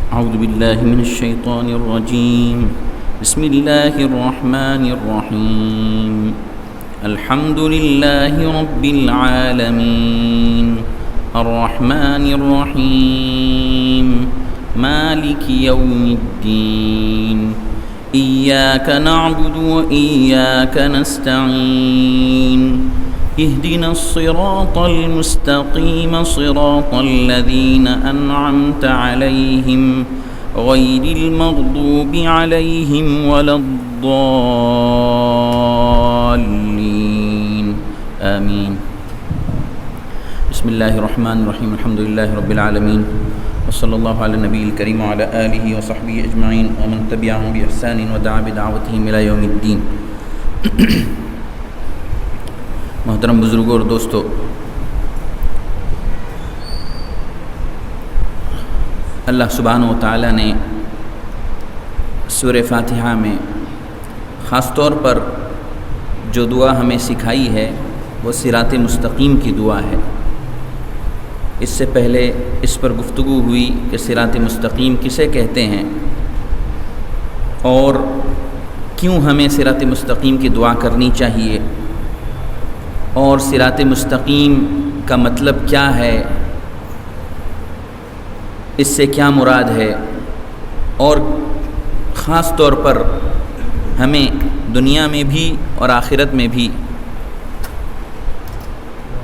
أعوذ بالله من الشيطان الرجيم. بسم الله الرحمن الرحيم. الحمد لله رب العالمين الرحمن الرحيم مالك يوم الدين إياك نعبد وإياك نستعين اهدنا الصراط المستقيم صراط الذين أنعمت عليهم غير المغضوب عليهم ولا الضالين آمين. بسم الله الرحمن الرحيم. الحمد لله رب العالمين وصلى الله على النبي الكريم وعلى آله وصحبه أجمعين ومن تبعهم بإحسان ودعا بدعوتهم إلى يوم الدين. محترم بزرگوں اور دوستو، اللہ سبحانہ و تعالیٰ نے سورہ فاتحہ میں خاص طور پر جو دعا ہمیں سکھائی ہے وہ صراط مستقیم کی دعا ہے. اس سے پہلے اس پر گفتگو ہوئی کہ صراط مستقیم کسے کہتے ہیں اور کیوں ہمیں صراط مستقیم کی دعا کرنی چاہیے، اور صراط مستقیم کا مطلب کیا ہے، اس سے کیا مراد ہے، اور خاص طور پر ہمیں دنیا میں بھی اور آخرت میں بھی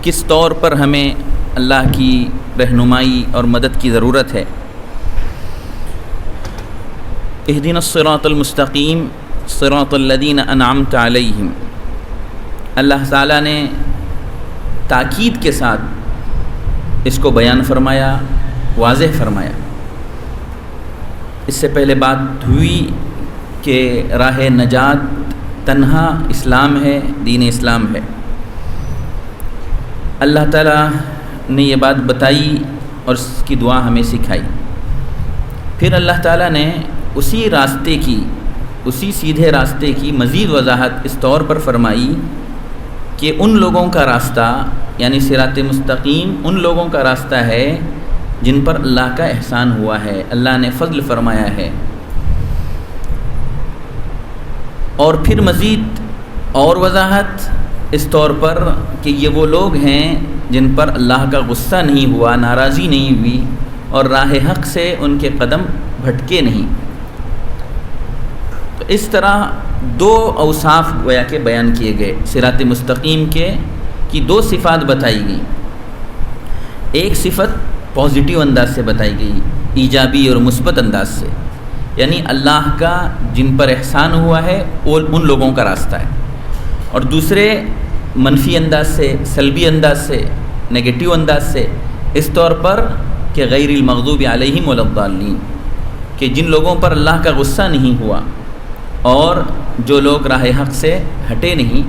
کس طور پر ہمیں اللہ کی رہنمائی اور مدد کی ضرورت ہے. اہدنا الصراط المستقیم صراط الذین انعمت علیہم، اللہ تعالیٰ نے تاکید کے ساتھ اس کو بیان فرمایا، واضح فرمایا. اس سے پہلے بات ہوئی کہ راہ نجات تنہا اسلام ہے، دین اسلام ہے. اللہ تعالیٰ نے یہ بات بتائی اور اس کی دعا ہمیں سکھائی. پھر اللہ تعالیٰ نے اسی سیدھے راستے کی مزید وضاحت اس طور پر فرمائی کہ ان لوگوں کا راستہ یعنی صراط مستقیم ان لوگوں کا راستہ ہے جن پر اللہ کا احسان ہوا ہے، اللہ نے فضل فرمایا ہے. اور پھر مزید اور وضاحت اس طور پر کہ یہ وہ لوگ ہیں جن پر اللہ کا غصہ نہیں ہوا، ناراضی نہیں ہوئی اور راہ حق سے ان کے قدم بھٹکے نہیں. تو اس طرح دو اوصاف گویا کہ بیان کیے گئے. صراط مستقیم کی دو صفات بتائی گئی. ایک صفت پازیٹیو انداز سے بتائی گئی، ایجابی اور مثبت انداز سے، یعنی اللہ کا جن پر احسان ہوا ہے وہ ان لوگوں کا راستہ ہے. اور دوسرے منفی انداز سے، سلبی انداز سے، نگیٹیو انداز سے، اس طور پر کہ غیر المغضوب علیہم ولا الضالین، کہ جن لوگوں پر اللہ کا غصہ نہیں ہوا اور جو لوگ راہ حق سے ہٹے نہیں،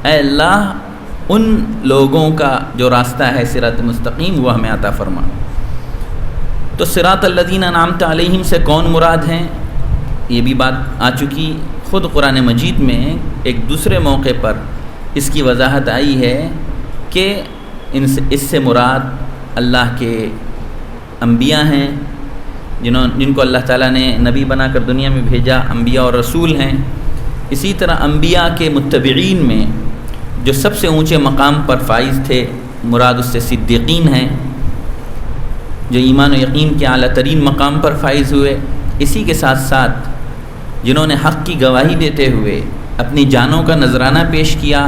اے اللہ ان لوگوں کا جو راستہ ہے صراط مستقیم وہ ہمیں عطا فرما. تو صراط الذین انعمت علیہم سے کون مراد ہیں، یہ بھی بات آ چکی. خود قرآن مجید میں ایک دوسرے موقع پر اس کی وضاحت آئی ہے کہ اس سے مراد اللہ کے انبیاء ہیں جن کو اللہ تعالیٰ نے نبی بنا کر دنیا میں بھیجا، انبیاء اور رسول ہیں. اسی طرح انبیاء کے متبعین میں جو سب سے اونچے مقام پر فائز تھے مراد اس سے صدیقین ہیں، جو ایمان و یقین کے اعلیٰ ترین مقام پر فائز ہوئے. اسی کے ساتھ ساتھ جنہوں نے حق کی گواہی دیتے ہوئے اپنی جانوں کا نذرانہ پیش کیا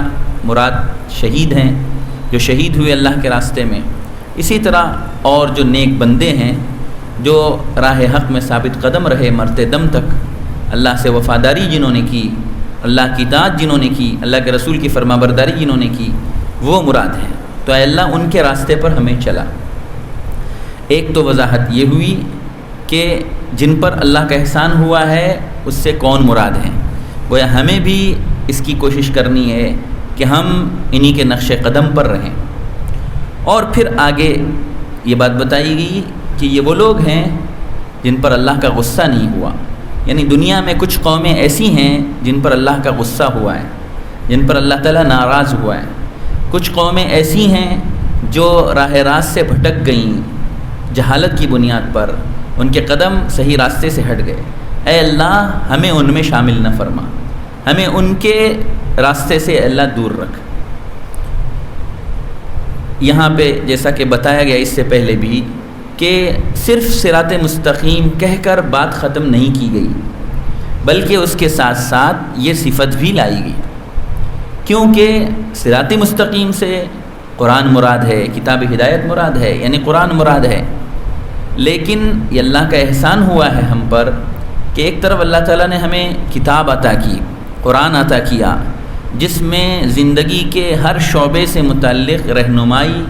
مراد شہید ہیں، جو شہید ہوئے اللہ کے راستے میں. اسی طرح اور جو نیک بندے ہیں جو راہ حق میں ثابت قدم رہے مرتے دم تک، اللہ سے وفاداری جنہوں نے کی، اللہ کی اطاعت جنہوں نے کی، اللہ کے رسول کی فرما برداری جنہوں نے کی، وہ مراد ہیں. تو اے اللہ ان کے راستے پر ہمیں چلا. ایک تو وضاحت یہ ہوئی کہ جن پر اللہ کا احسان ہوا ہے اس سے کون مراد ہیں. گویا ہمیں بھی اس کی کوشش کرنی ہے کہ ہم انہی کے نقش قدم پر رہیں. اور پھر آگے یہ بات بتائی گئی کہ یہ وہ لوگ ہیں جن پر اللہ کا غصہ نہیں ہوا، یعنی دنیا میں کچھ قومیں ایسی ہیں جن پر اللہ کا غصہ ہوا ہے، جن پر اللہ تعالیٰ ناراض ہوا ہے. کچھ قومیں ایسی ہیں جو راہ راست سے بھٹک گئیں جہالت کی بنیاد پر، ان کے قدم صحیح راستے سے ہٹ گئے، اے اللہ ہمیں ان میں شامل نہ فرما، ہمیں ان کے راستے سے اللہ دور رکھ۔ یہاں پہ جیسا کہ بتایا گیا اس سے پہلے بھی کہ صرف صراط مستقیم کہہ کر بات ختم نہیں کی گئی، بلکہ اس کے ساتھ ساتھ یہ صفت بھی لائی گئی، کیونکہ صراط مستقیم سے قرآن مراد ہے، کتاب ہدایت مراد ہے، یعنی قرآن مراد ہے۔ لیکن یہ اللہ کا احسان ہوا ہے ہم پر کہ ایک طرف اللہ تعالیٰ نے ہمیں کتاب عطا کی، قرآن عطا کیا، جس میں زندگی کے ہر شعبے سے متعلق رہنمائی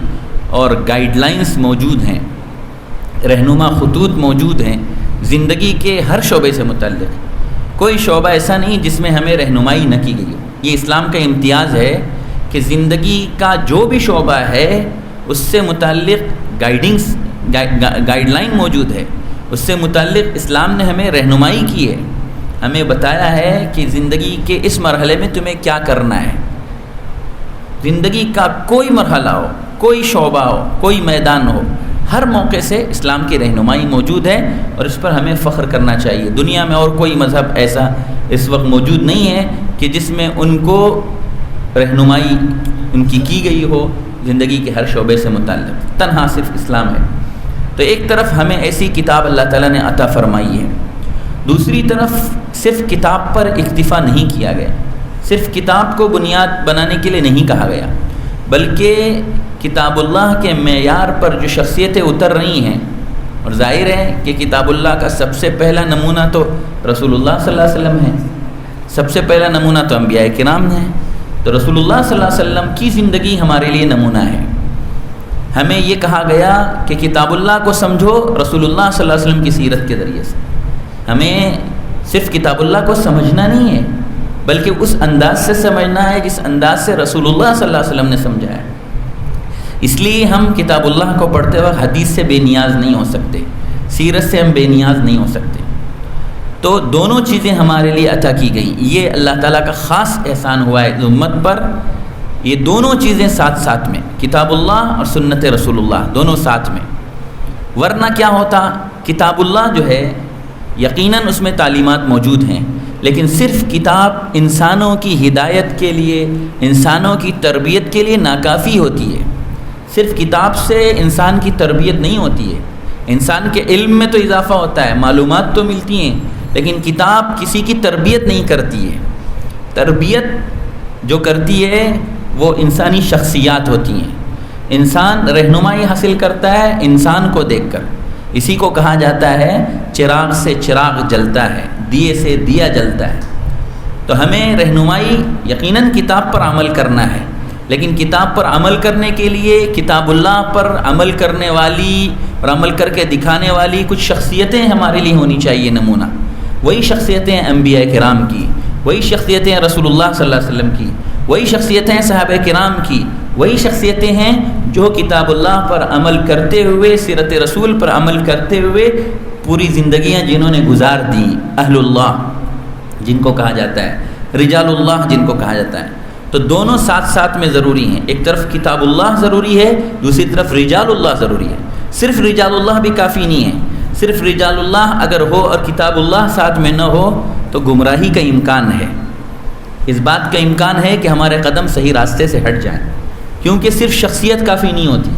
اور گائیڈ لائنز موجود ہیں، رہنما خطوط موجود ہیں زندگی کے ہر شعبے سے متعلق۔ کوئی شعبہ ایسا نہیں جس میں ہمیں رہنمائی نہ کی گئی ہو۔ یہ اسلام کا امتیاز ہے کہ زندگی کا جو بھی شعبہ ہے اس سے متعلق گائیڈ لائن موجود ہے، اس سے متعلق اسلام نے ہمیں رہنمائی کی ہے، ہمیں بتایا ہے کہ زندگی کے اس مرحلے میں تمہیں کیا کرنا ہے۔ زندگی کا کوئی مرحلہ ہو، کوئی شعبہ ہو، کوئی میدان ہو، ہر موقع سے اسلام کی رہنمائی موجود ہے، اور اس پر ہمیں فخر کرنا چاہیے۔ دنیا میں اور کوئی مذہب ایسا اس وقت موجود نہیں ہے کہ جس میں ان کو رہنمائی ان کی گئی ہو زندگی کے ہر شعبے سے متعلق، تنہا صرف اسلام ہے۔ تو ایک طرف ہمیں ایسی کتاب اللہ تعالیٰ نے عطا فرمائی ہے، دوسری طرف صرف کتاب پر اکتفا نہیں کیا گیا، صرف کتاب کو بنیاد بنانے کے لیے نہیں کہا گیا، بلکہ کتاب اللہ کے معیار پر جو شخصیتیں اتر رہی ہیں، اور ظاہر ہے کہ کتاب اللہ کا سب سے پہلا نمونہ تو رسول اللہ صلی اللہ علیہ وسلم ہے، سب سے پہلا نمونہ تو انبیاء کرام ہیں، تو رسول اللہ صلی اللہ علیہ وسلم کی زندگی ہمارے لیے نمونہ ہے۔ ہمیں یہ کہا گیا کہ کتاب اللہ کو سمجھو رسول اللہ صلی اللہ علیہ وسلم کی سیرت کے ذریعے سے۔ ہمیں صرف کتاب اللہ کو سمجھنا نہیں ہے، بلکہ اس انداز سے سمجھنا ہے جس انداز سے رسول اللہ صلی اللہ علیہ وسلم نے سمجھا ہے۔ اس لیے ہم کتاب اللہ کو پڑھتے وقت حدیث سے بے نیاز نہیں ہو سکتے، سیرت سے ہم بے نیاز نہیں ہو سکتے۔ تو دونوں چیزیں ہمارے لیے عطا کی گئی، یہ اللہ تعالیٰ کا خاص احسان ہوا ہے امت پر، یہ دونوں چیزیں ساتھ ساتھ میں، کتاب اللہ اور سنت رسول اللہ دونوں ساتھ میں۔ ورنہ کیا ہوتا، کتاب اللہ جو ہے یقیناً اس میں تعلیمات موجود ہیں، لیکن صرف کتاب انسانوں کی ہدایت کے لیے، انسانوں کی تربیت کے لیے ناکافی ہوتی ہے۔ صرف کتاب سے انسان کی تربیت نہیں ہوتی ہے، انسان کے علم میں تو اضافہ ہوتا ہے، معلومات تو ملتی ہیں، لیکن کتاب کسی کی تربیت نہیں کرتی ہے۔ تربیت جو کرتی ہے وہ انسانی شخصیات ہوتی ہیں، انسان رہنمائی حاصل کرتا ہے انسان کو دیکھ کر، اسی کو کہا جاتا ہے چراغ سے چراغ جلتا ہے، دیے سے دیا جلتا ہے۔ تو ہمیں رہنمائی یقیناً کتاب پر عمل کرنا ہے، لیکن کتاب پر عمل کرنے کے لیے کتاب اللہ پر عمل کرنے والی اور عمل کر کے دکھانے والی کچھ شخصیتیں ہمارے لیے ہونی چاہیے نمونہ۔ وہی شخصیتیں انبیاء کرام کی، وہی شخصیتیں رسول اللہ صلی اللہ علیہ وسلم کی، وہی شخصیتیں صحابہ کرام کی، وہی شخصیتیں ہیں جو کتاب اللہ پر عمل کرتے ہوئے، سیرت رسول پر عمل کرتے ہوئے پوری زندگیاں جنہوں نے گزار دیں، اہل اللہ جن کو کہا جاتا ہے، رجال اللہ جن کو کہا جاتا ہے۔ تو دونوں ساتھ ساتھ میں ضروری ہیں، ایک طرف کتاب اللہ ضروری ہے، دوسری طرف رجال اللہ ضروری ہے۔ صرف رجال اللہ بھی کافی نہیں ہے، صرف رجال اللہ اگر ہو اور کتاب اللہ ساتھ میں نہ ہو تو گمراہی کا امکان ہے، اس بات کا امکان ہے کہ ہمارے قدم صحیح راستے سے ہٹ جائیں، کیونکہ صرف شخصیت کافی نہیں ہوتی۔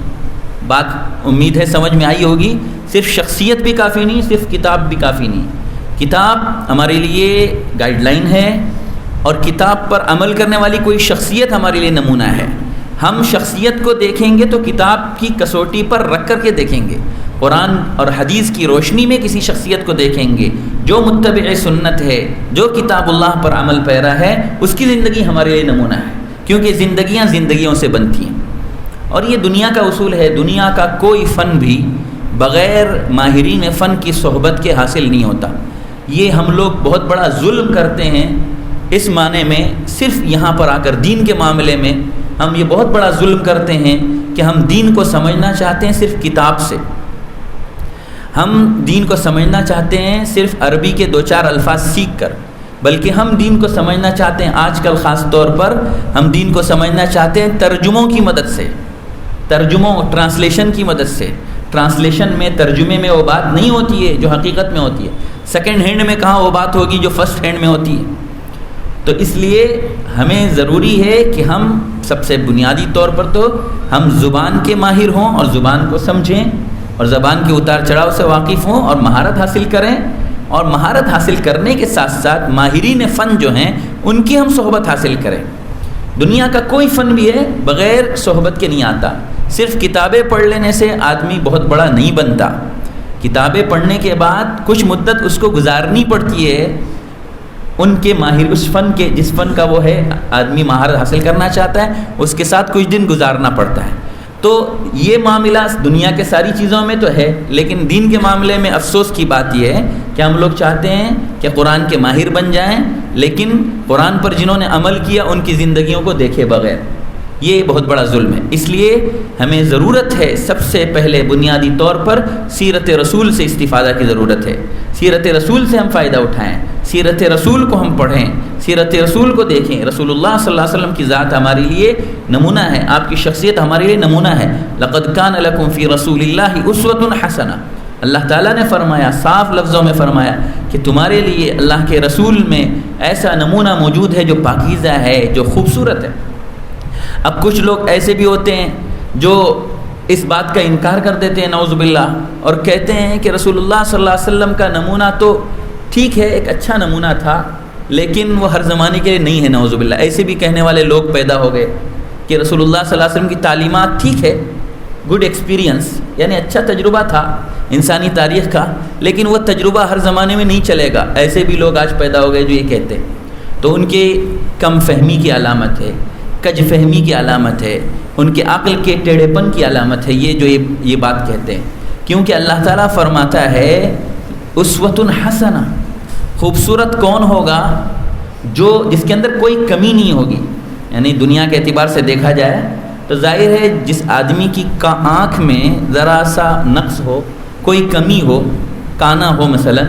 بات امید ہے سمجھ میں آئی ہوگی، صرف شخصیت بھی کافی نہیں، صرف کتاب بھی کافی نہیں۔ کتاب ہمارے لیے گائیڈ لائن ہے، اور کتاب پر عمل کرنے والی کوئی شخصیت ہمارے لیے نمونہ ہے۔ ہم شخصیت کو دیکھیں گے تو کتاب کی کسوٹی پر رکھ کر کے دیکھیں گے، قرآن اور حدیث کی روشنی میں کسی شخصیت کو دیکھیں گے جو متبع سنت ہے، جو کتاب اللہ پر عمل پیرا ہے، اس کی زندگی ہمارے لیے نمونہ ہے، کیونکہ زندگیاں زندگیوں سے بنتی ہیں۔ اور یہ دنیا کا اصول ہے، دنیا کا کوئی فن بھی بغیر ماہرین فن کی صحبت کے حاصل نہیں ہوتا۔ یہ ہم لوگ بہت بڑا ظلم کرتے ہیں اس معنی میں، صرف یہاں پر آ کر دین کے معاملے میں ہم یہ بہت بڑا ظلم کرتے ہیں کہ ہم دین کو سمجھنا چاہتے ہیں صرف کتاب سے، ہم دین کو سمجھنا چاہتے ہیں صرف عربی کے دو چار الفاظ سیکھ کر، بلکہ ہم دین کو سمجھنا چاہتے ہیں آج کل خاص طور پر ہم دین کو سمجھنا چاہتے ہیں ترجموں کی مدد سے، ترجموں ٹرانسلیشن کی مدد سے، ٹرانسلیشن میں، ترجمے میں وہ بات نہیں ہوتی ہے جو حقیقت میں ہوتی ہے. سیکنڈ ہینڈ میں کہاں وہ بات ہوگی جو فرسٹ ہینڈ میں ہوتی ہے. تو اس لیے ہمیں ضروری ہے کہ ہم سب سے بنیادی طور پر تو ہم زبان کے ماہر ہوں اور زبان کو سمجھیں اور زبان کے اتار چڑھاؤ سے واقف ہوں اور مہارت حاصل کریں. اور مہارت حاصل کرنے کے ساتھ ساتھ ماہرین فن جو ہیں ان کی ہم صحبت حاصل کریں. دنیا کا کوئی فن بھی ہے بغیر صحبت کے نہیں آتا. صرف کتابیں پڑھ لینے سے آدمی بہت بڑا نہیں بنتا. کتابیں پڑھنے کے بعد کچھ مدت اس کو گزارنی پڑتی ہے ان کے ماہر اس فن کے، جس فن کا وہ ہے آدمی مہارت حاصل کرنا چاہتا ہے، اس کے ساتھ کچھ دن گزارنا پڑتا ہے. تو یہ معاملہ دنیا کے ساری چیزوں میں تو ہے، لیکن دین کے معاملے میں افسوس کی بات یہ ہے کہ ہم لوگ چاہتے ہیں کہ قرآن کے ماہر بن جائیں، لیکن قرآن پر جنہوں نے عمل کیا ان کی زندگیوں کو دیکھے بغیر. یہ بہت بڑا ظلم ہے. اس لیے ہمیں ضرورت ہے سب سے پہلے بنیادی طور پر سیرت رسول سے استفادہ کی ضرورت ہے. سیرت رسول سے ہم فائدہ اٹھائیں، سیرت رسول کو ہم پڑھیں، سیرت رسول کو دیکھیں. رسول اللہ صلی اللہ علیہ وسلم کی ذات ہمارے لیے نمونہ ہے، آپ کی شخصیت ہمارے لیے نمونہ ہے. لقد کان لکم فی رسول اللہ اسوۃ حسنہ. اللہ تعالیٰ نے فرمایا، صاف لفظوں میں فرمایا کہ تمہارے لیے اللہ کے رسول میں ایسا نمونہ موجود ہے جو پاکیزہ ہے، جو خوبصورت ہے. اب کچھ لوگ ایسے بھی ہوتے ہیں جو اس بات کا انکار کر دیتے ہیں نعوذ باللہ، اور کہتے ہیں کہ رسول اللہ صلی اللہ علیہ وسلم کا نمونہ تو ٹھیک ہے، ایک اچھا نمونہ تھا، لیکن وہ ہر زمانے کے لیے نہیں ہے. نعوذ باللہ ایسے بھی کہنے والے لوگ پیدا ہو گئے کہ رسول اللہ صلی اللہ علیہ وسلم کی تعلیمات ٹھیک ہے، گڈ ایکسپیرینس، یعنی اچھا تجربہ تھا انسانی تاریخ کا، لیکن وہ تجربہ ہر زمانے میں نہیں چلے گا. ایسے بھی لوگ آج پیدا ہو گئے جو یہ کہتے ہیں. تو ان کے کم فہمی کی علامت ہے، کج فہمی کی علامت ہے، ان کے عقل کے ٹیڑھے پن کی علامت ہے یہ جو یہ بات کہتے ہیں. کیونکہ اللہ تعالیٰ فرماتا ہے اسوۃ حسنہ. خوبصورت کون ہوگا؟ جس کے اندر کوئی کمی نہیں ہوگی. یعنی دنیا کے اعتبار سے دیکھا جائے تو ظاہر ہے جس آدمی کی آنکھ میں ذرا سا نقص ہو، کوئی کمی ہو، کانا ہو مثلا،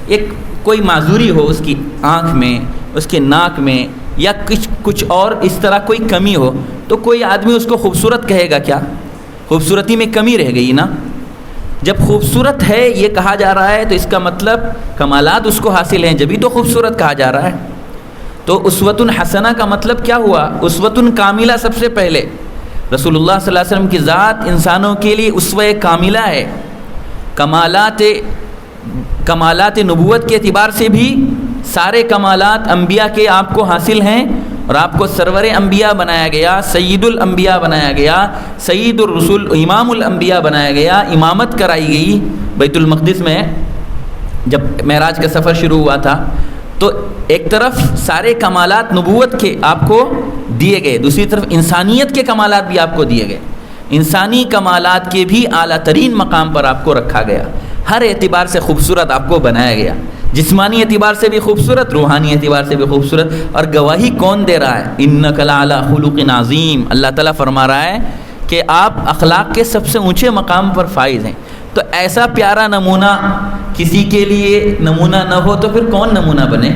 ایک کوئی معذوری ہو اس کی آنکھ میں، اس کے ناک میں، یا کچھ اور اس طرح کوئی کمی ہو، تو کوئی آدمی اس کو خوبصورت کہے گا کیا؟ خوبصورتی میں کمی رہ گئی نا. جب خوبصورت ہے یہ کہا جا رہا ہے تو اس کا مطلب کمالات اس کو حاصل ہیں، جبھی تو خوبصورت کہا جا رہا ہے. تو اسوۃ حسنہ کا مطلب کیا ہوا؟ اسوۃ کاملہ. سب سے پہلے رسول اللہ صلی اللہ علیہ وسلم کی ذات انسانوں کے لیے اسوہ کاملہ ہے. کمالات نبوت کے اعتبار سے بھی سارے کمالات انبیاء کے آپ کو حاصل ہیں، اور آپ کو سرور انبیاء بنایا گیا، سید الانبیاء بنایا گیا، سید الرسول، امام الانبیاء بنایا گیا. امامت کرائی گئی بیت المقدس میں جب معراج کا سفر شروع ہوا تھا. تو ایک طرف سارے کمالات نبوت کے آپ کو دیے گئے، دوسری طرف انسانیت کے کمالات بھی آپ کو دیے گئے. انسانی کمالات کے بھی اعلیٰ ترین مقام پر آپ کو رکھا گیا. ہر اعتبار سے خوبصورت آپ کو بنایا گیا، جسمانی اعتبار سے بھی خوبصورت، روحانی اعتبار سے بھی خوبصورت. اور گواہی کون دے رہا ہے؟ انک لعلی خلق عظیم. اللہ تعالیٰ فرما رہا ہے کہ آپ اخلاق کے سب سے اونچے مقام پر فائز ہیں. تو ایسا پیارا نمونہ کسی کے لیے نمونہ نہ ہو تو پھر کون نمونہ بنے؟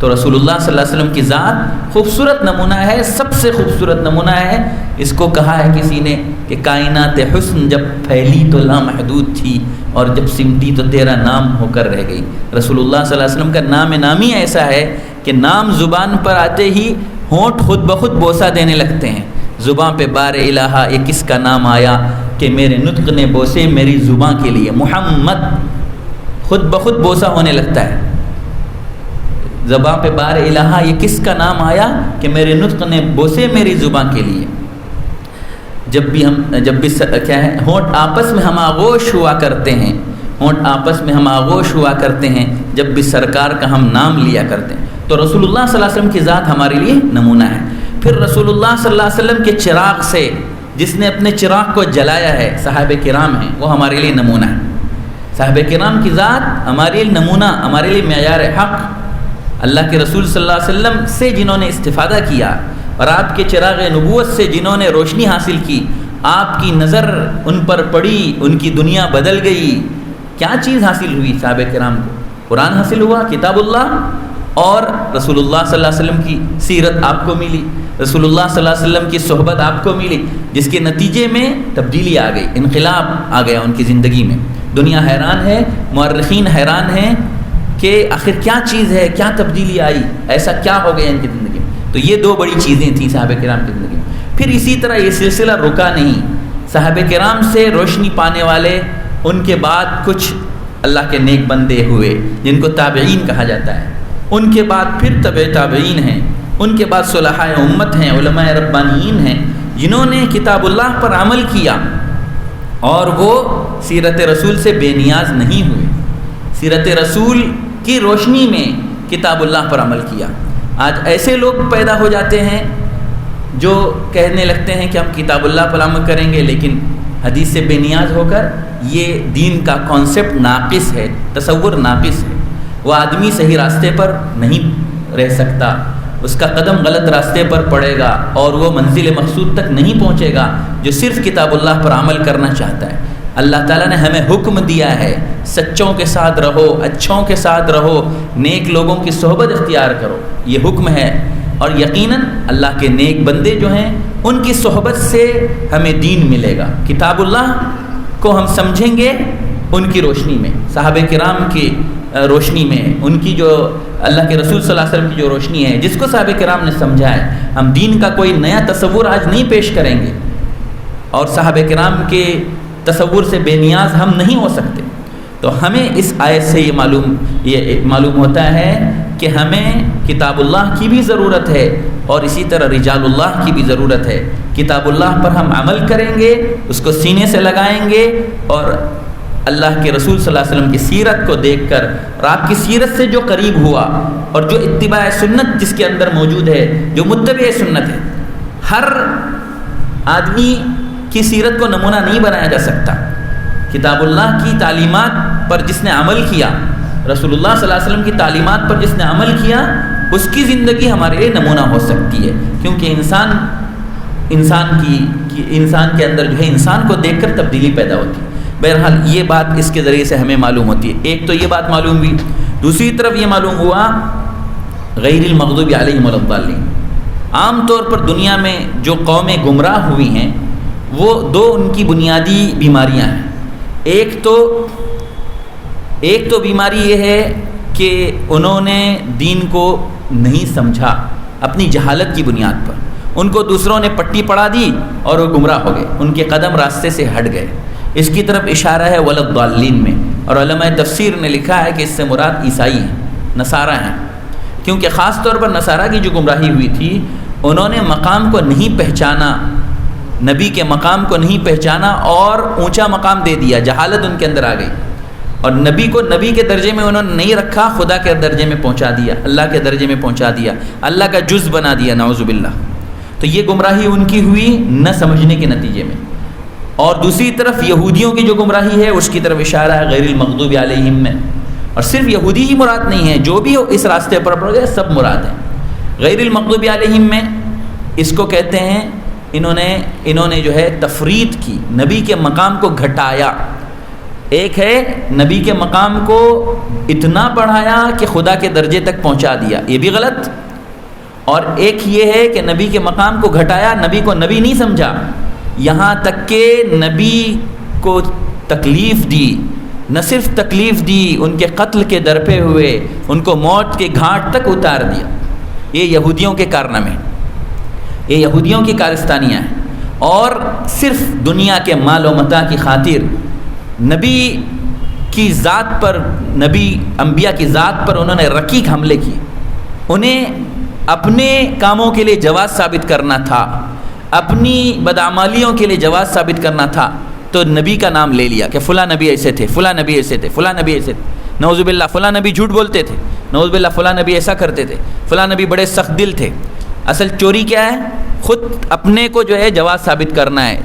تو رسول اللہ صلی اللہ علیہ وسلم کی ذات خوبصورت نمونہ ہے، سب سے خوبصورت نمونہ ہے. اس کو کہا ہے کسی نے کہ کائنات حسن جب پھیلی تو لامحدود تھی، اور جب سمٹی تو تیرا نام ہو کر رہ گئی. رسول اللہ صلی اللہ علیہ وسلم کا نام نامی ایسا ہے کہ نام زبان پر آتے ہی ہونٹ خود بخود بوسہ دینے لگتے ہیں. زبان پہ بار الہ یہ کس کا نام آیا کہ میرے نطق نے بوسے میری زبان کے لیے. محمد خود بخود بوسہ ہونے لگتا ہے. زبان پہ بار الہ یہ کس کا نام آیا کہ میرے نطق نے بوسے میری زبان کے لیے. جب بھی کیا ہے، ہونٹ آپس میں ہم آغوش ہوا کرتے ہیں، ہونٹ آپس میں ہم آغوش ہوا کرتے ہیں جب بھی سرکار کا ہم نام لیا کرتے ہیں. تو رسول اللہ صلی اللہ علیہ وسلم کی ذات ہمارے لیے نمونہ ہے. پھر رسول اللہ صلی اللہ علیہ وسلم کے چراغ سے جس نے اپنے چراغ کو جلایا ہے صحابہ کرام ہیں، وہ ہمارے لیے نمونہ ہے. صحابہ کرام کی ذات ہمارے لیے نمونہ، ہمارے لیے معیار حق. اللہ کے رسول صلی اللہ علیہ وسلم سے جنہوں نے استفادہ کیا اور آپ کے چراغ نبوت سے جنہوں نے روشنی حاصل کی، آپ کی نظر ان پر پڑی، ان کی دنیا بدل گئی. کیا چیز حاصل ہوئی صحابہ کرام کو؟ قرآن حاصل ہوا، کتاب اللہ. اور رسول اللہ صلی اللہ علیہ وسلم کی سیرت آپ کو ملی، رسول اللہ صلی اللہ علیہ وسلم کی صحبت آپ کو ملی، جس کے نتیجے میں تبدیلی آ گئی، انقلاب آ گیا ان کی زندگی میں۔ دنیا حیران ہے، مورخین حیران ہیں کہ آخر کیا چیز ہے، کیا تبدیلی آئی، ایسا کیا ہو گیا ان کی زندگی میں۔ تو یہ دو بڑی چیزیں تھیں صحابہ کرام کی زندگی میں۔ پھر اسی طرح یہ سلسلہ رکا نہیں، صحابہ کرام سے روشنی پانے والے ان کے بعد کچھ اللہ کے نیک بندے ہوئے جن کو تابعین کہا جاتا ہے، ان کے بعد پھر تبع تابعین ہیں، ان کے بعد صلحاء امت ہیں، علماء ربانیین ہیں، جنہوں نے کتاب اللہ پر عمل کیا اور وہ سیرت رسول سے بے نیاز نہیں ہوئے، سیرت رسول کی روشنی میں کتاب اللہ پر عمل کیا۔ آج ایسے لوگ پیدا ہو جاتے ہیں جو کہنے لگتے ہیں کہ ہم کتاب اللہ پر عمل کریں گے، لیکن حدیث سے بے نیاز ہو کر یہ دین کا کانسیپٹ ناقص ہے، تصور ناقص ہے۔ وہ آدمی صحیح راستے پر نہیں رہ سکتا، اس کا قدم غلط راستے پر پڑے گا اور وہ منزل مقصود تک نہیں پہنچے گا جو صرف کتاب اللہ پر عمل کرنا چاہتا ہے۔ اللہ تعالیٰ نے ہمیں حکم دیا ہے سچوں کے ساتھ رہو، اچھوں کے ساتھ رہو، نیک لوگوں کی صحبت اختیار کرو، یہ حکم ہے۔ اور یقیناً اللہ کے نیک بندے جو ہیں ان کی صحبت سے ہمیں دین ملے گا۔ کتاب اللہ کو ہم سمجھیں گے ان کی روشنی میں، صحابہ کرام کی روشنی میں، ان کی جو اللہ کے رسول صلی اللہ علیہ وسلم کی جو روشنی ہے جس کو صحابہ کرام نے سمجھا ہے۔ ہم دین کا کوئی نیا تصور آج نہیں پیش کریں گے، اور صحابہ کرام کے تصور سے بے نیاز ہم نہیں ہو سکتے۔ تو ہمیں اس آیت سے یہ معلوم ہوتا ہے کہ ہمیں کتاب اللہ کی بھی ضرورت ہے اور اسی طرح رجال اللہ کی بھی ضرورت ہے۔ کتاب اللہ پر ہم عمل کریں گے، اس کو سینے سے لگائیں گے، اور اللہ کے رسول صلی اللہ علیہ وسلم کی سیرت کو دیکھ کر اور آپ کی سیرت سے جو قریب ہوا اور جو اتباع سنت جس کے اندر موجود ہے، جو متبع سنت ہے، ہر آدمی کی سیرت کو نمونہ نہیں بنایا جا سکتا۔ کتاب اللہ کی تعلیمات پر جس نے عمل کیا، رسول اللہ صلی اللہ علیہ وسلم کی تعلیمات پر جس نے عمل کیا، اس کی زندگی ہمارے لیے نمونہ ہو سکتی ہے، کیونکہ انسان کے اندر جو ہے انسان کو دیکھ کر تبدیلی پیدا ہوتی ہے۔ بہرحال یہ بات اس کے ذریعے سے ہمیں معلوم ہوتی ہے۔ ایک تو یہ بات معلوم ہوئی، دوسری طرف یہ معلوم ہوا غیر المغضوب علیہم ولا الضالین۔ عام طور پر دنیا میں جو قومیں گمراہ ہوئی ہیں وہ دو ان کی بنیادی بیماریاں ہیں۔ ایک تو بیماری یہ ہے کہ انہوں نے دین کو نہیں سمجھا، اپنی جہالت کی بنیاد پر ان کو دوسروں نے پٹی پڑھا دی اور وہ گمراہ ہو گئے، ان کے قدم راستے سے ہٹ گئے۔ اس کی طرف اشارہ ہے ولا الضالین میں، اور علماء تفسیر نے لکھا ہے کہ اس سے مراد عیسائی ہیں، نصارہ ہیں، کیونکہ خاص طور پر نصارہ کی جو گمراہی ہوئی تھی، انہوں نے مقام کو نہیں پہچانا، نبی کے مقام کو نہیں پہچانا اور اونچا مقام دے دیا، جہالت ان کے اندر آ گئی، اور نبی کو نبی کے درجے میں انہوں نے نہیں رکھا، خدا کے درجے میں پہنچا دیا، اللہ کے درجے میں پہنچا دیا، اللہ کا جز بنا دیا، نعوذ باللہ۔ تو یہ گمراہی ان کی ہوئی نہ سمجھنے کے نتیجے میں۔ اور دوسری طرف یہودیوں کی جو گمراہی ہے اس کی طرف اشارہ ہے غیر المغضوب علیہم میں، اور صرف یہودی ہی مراد نہیں ہے، جو بھی اس راستے پر پڑ گئے سب مراد ہیں۔ غیر المغضوب علیہم میں اس کو کہتے ہیں انہوں نے جو ہے تفریط کی، نبی کے مقام کو گھٹایا۔ ایک ہے نبی کے مقام کو اتنا بڑھایا کہ خدا کے درجے تک پہنچا دیا، یہ بھی غلط، اور ایک یہ ہے کہ نبی کے مقام کو گھٹایا، نبی کو نبی نہیں سمجھا، یہاں تک کہ نبی کو تکلیف دی، نہ صرف تکلیف دی، ان کے قتل کے درپے ہوئے، ان کو موت کے گھاٹ تک اتار دیا۔ یہ یہودیوں کے کارنامے، یہ یہودیوں کی کارستانیاں ہیں، اور صرف دنیا کے مال و متاع کی خاطر نبی کی ذات پر، نبی انبیاء کی ذات پر انہوں نے رقیق حملے کیے۔ انہیں اپنے کاموں کے لیے جواز ثابت کرنا تھا، اپنی بدعمالیوں کے لیے جواز ثابت کرنا تھا، تو نبی کا نام لے لیا کہ فلاں نبی ایسے تھے، فلاں نبی ایسے تھے، فلاں نبی ایسے تھے، نعوذ باللہ فلاں نبی جھوٹ بولتے تھے، نعوذ باللہ فلاں نبی ایسا کرتے تھے، فلاں نبی بڑے سخت دل تھے۔ اصل چوری کیا ہے؟ خود اپنے کو جو ہے جواز ثابت کرنا ہے،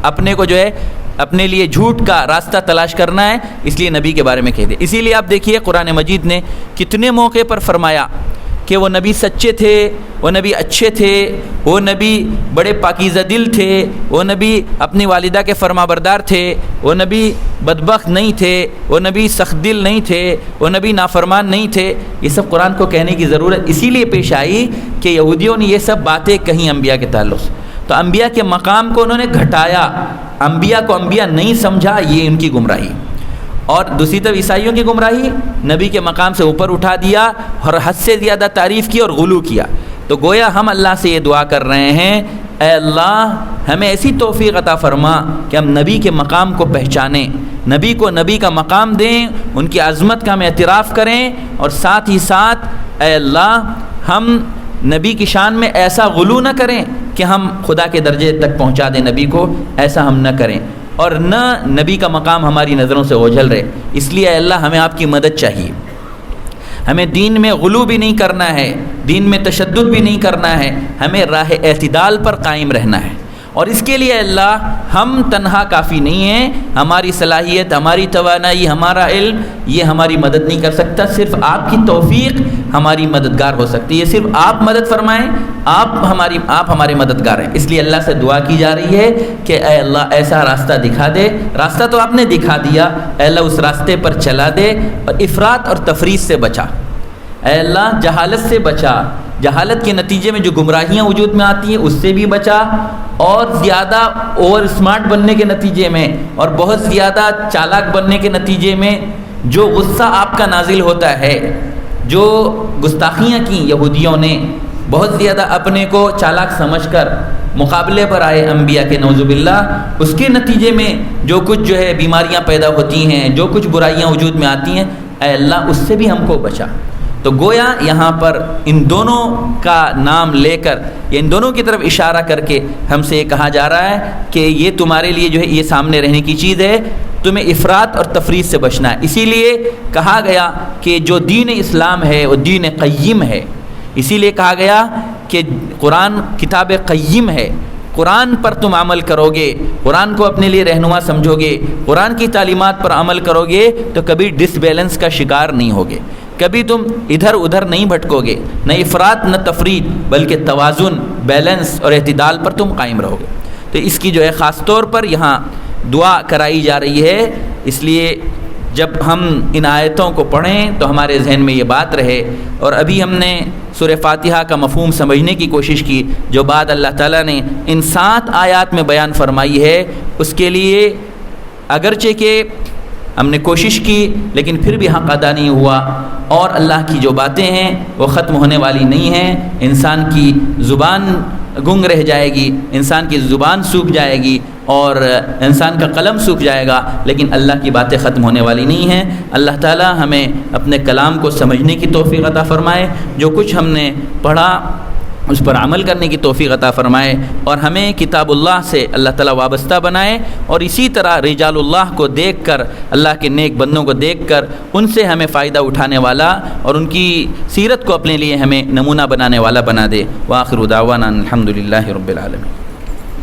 اپنے کو جو ہے اپنے لیے جھوٹ کا راستہ تلاش کرنا ہے، اس لیے نبی کے بارے میں کہہ دے۔ اسی لیے آپ دیکھیے قرآن مجید نے کتنے موقع پر فرمایا کہ وہ نبی سچے تھے، وہ نبی اچھے تھے، وہ نبی بڑے پاکیزہ دل تھے، وہ نبی اپنی والدہ کے فرما بردار تھے، وہ نبی بدبخت نہیں تھے، وہ نبی سخت دل نہیں تھے، وہ نبی نافرمان نہیں تھے. یہ سب قرآن کو کہنے کی ضرورت اسی لیے پیش آئی کہ یہودیوں نے یہ سب باتیں کہیں انبیاء کے تعلق سے، تو انبیاء کے مقام کو انہوں نے گھٹایا، انبیاء کو انبیاء نہیں سمجھا، یہ ان کی گمراہی. اور دوسری طرف عیسائیوں کی گمراہی، نبی کے مقام سے اوپر اٹھا دیا اور حد سے زیادہ تعریف کی اور غلو کیا. تو گویا ہم اللہ سے یہ دعا کر رہے ہیں، اے اللہ ہمیں ایسی توفیق عطا فرما کہ ہم نبی کے مقام کو پہچانیں، نبی کو نبی کا مقام دیں، ان کی عظمت کا ہم اعتراف کریں، اور ساتھ ہی ساتھ اے اللہ ہم نبی کی شان میں ایسا غلو نہ کریں کہ ہم خدا کے درجے تک پہنچا دیں نبی کو، ایسا ہم نہ کریں، اور نہ نبی کا مقام ہماری نظروں سے اوجھل رہے. اس لیے اے اللہ ہمیں آپ کی مدد چاہیے، ہمیں دین میں غلو بھی نہیں کرنا ہے، دین میں تشدد بھی نہیں کرنا ہے، ہمیں راہ اعتدال پر قائم رہنا ہے. اور اس کے لیے اللہ ہم تنہا کافی نہیں ہیں، ہماری صلاحیت، ہماری توانائی، ہمارا علم یہ ہماری مدد نہیں کر سکتا، صرف آپ کی توفیق ہماری مددگار ہو سکتی ہے. صرف آپ مدد فرمائیں، آپ ہمارے مددگار ہیں. اس لیے اللہ سے دعا کی جا رہی ہے کہ اے اللہ ایسا راستہ دکھا دے، راستہ تو آپ نے دکھا دیا، اے اللہ اس راستے پر چلا دے اور افراط اور تفریط سے بچا. اے اللہ جہالت سے بچا، جہالت کے نتیجے میں جو گمراہیاں وجود میں آتی ہیں اس سے بھی بچا، اور زیادہ اوور اسمارٹ بننے کے نتیجے میں اور بہت زیادہ چالاک بننے کے نتیجے میں جو غصہ آپ کا نازل ہوتا ہے، جو گستاخیاں کی یہودیوں نے، بہت زیادہ اپنے کو چالاک سمجھ کر مقابلے پر آئے انبیاء کے، نعوذ باللہ، اس کے نتیجے میں جو کچھ جو ہے بیماریاں پیدا ہوتی ہیں، جو کچھ برائیاں وجود میں آتی ہیں، اے اللہ اس سے بھی ہم کو بچا. تو گویا یہاں پر ان دونوں کا نام لے کر یا ان دونوں کی طرف اشارہ کر کے ہم سے یہ کہا جا رہا ہے کہ یہ تمہارے لیے جو ہے یہ سامنے رہنے کی چیز ہے، تمہیں افراط اور تفریط سے بچنا ہے. اسی لیے کہا گیا کہ جو دین اسلام ہے وہ دین قیم ہے، اسی لیے کہا گیا کہ قرآن کتاب قیم ہے. قرآن پر تم عمل کرو گے، قرآن کو اپنے لیے رہنما سمجھو گے، قرآن کی تعلیمات پر عمل کرو گے تو کبھی ڈس بیلنس کا شکار نہیں ہوگے، کبھی تم ادھر ادھر نہیں بھٹکو گے، نہ افراط نہ تفریط، بلکہ توازن، بیلنس اور اعتدال پر تم قائم رہو گے. تو اس کی جو ہے خاص طور پر یہاں دعا کرائی جا رہی ہے. اس لیے جب ہم ان آیتوں کو پڑھیں تو ہمارے ذہن میں یہ بات رہے. اور ابھی ہم نے سورہ فاتحہ کا مفہوم سمجھنے کی کوشش کی، جو بات اللہ تعالیٰ نے ان 7 آیات میں بیان فرمائی ہے، اس کے لیے اگرچہ کہ ہم نے کوشش کی لیکن پھر بھی حق ادا نہیں ہوا، اور اللہ کی جو باتیں ہیں وہ ختم ہونے والی نہیں ہیں. انسان کی زبان گنگ رہ جائے گی، انسان کی زبان سوکھ جائے گی اور انسان کا قلم سوکھ جائے گا، لیکن اللہ کی باتیں ختم ہونے والی نہیں ہیں. اللہ تعالیٰ ہمیں اپنے کلام کو سمجھنے کی توفیق عطا فرمائے، جو کچھ ہم نے پڑھا اس پر عمل کرنے کی توفیق عطا فرمائے، اور ہمیں کتاب اللہ سے اللہ تعالیٰ وابستہ بنائے، اور اسی طرح رجال اللہ کو دیکھ کر، اللہ کے نیک بندوں کو دیکھ کر ان سے ہمیں فائدہ اٹھانے والا اور ان کی سیرت کو اپنے لیے ہمیں نمونہ بنانے والا بنا دے. وآخر دعوانا الحمدللہ رب العالمین.